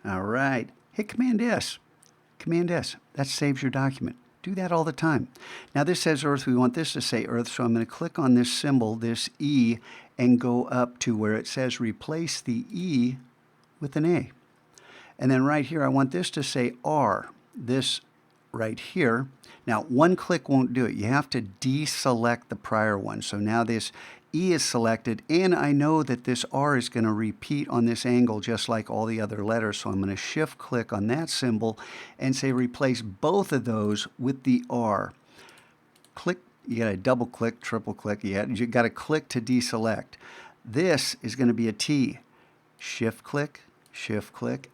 All right. Hit Command S. Command S. That saves your document. Do that all the time. Now this says Earth. We want this to say Earth, so I'm going to click on this symbol, this E, and go up to where it says replace the E with an A. And then right here, I want this to say R. This right here. Now, one click won't do it. You have to deselect the prior one. So now this E is selected, and I know that this R is going to repeat on this angle just like all the other letters. So I'm going to shift click on that symbol and say replace both of those with the R. Click, you got to double click, triple click, you got to click to deselect. This is going to be a T. Shift click,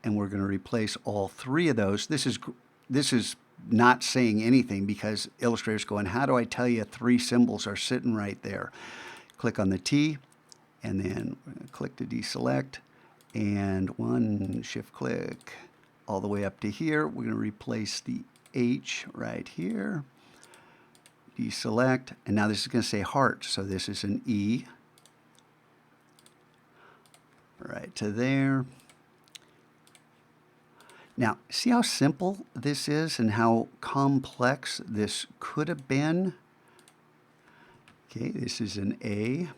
and we're going to replace all three of those. This is not saying anything because Illustrator's going, how do I tell you three symbols are sitting right there? Click on the T, and then we're going to click to deselect, and one shift click all the way up to here. We're going to replace the H right here, deselect, and now this is going to say heart, so this is an E right to there. Now, see how simple this is and how complex this could have been? Okay, this is an A.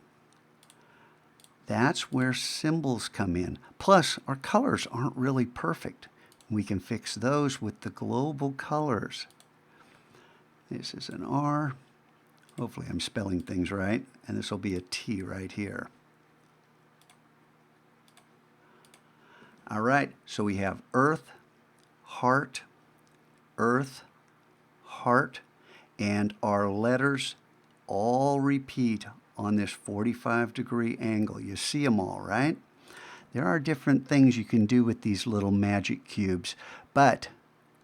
That's where symbols come in. Plus, our colors aren't really perfect. We can fix those with the global colors. This is an R. Hopefully I'm spelling things right. And this will be a T right here. All right, so we have Earth, heart, Earth, heart, and our letters all repeat on this 45-degree angle. You see them all, right? There are different things you can do with these little magic cubes, but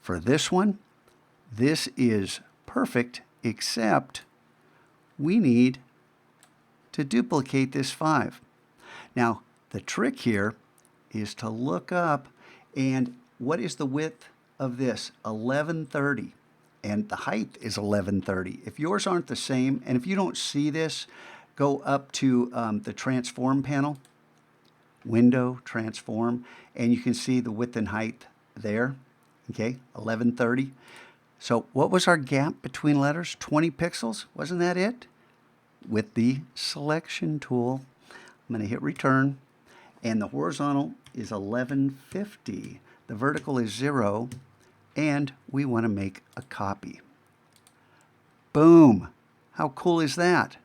for this one, this is perfect, except we need to duplicate this 5. Now, the trick here is to look up, and what is the width of this? 1130. And the height is 1130. If yours aren't the same, and if you don't see this, go up to the transform panel, window, transform, and you can see the width and height there, okay, 1130. So what was our gap between letters? 20 pixels, wasn't that it? With the selection tool, I'm going to hit return, and the horizontal is 1150. The vertical is 0, and we want to make a copy. Boom! How cool is that?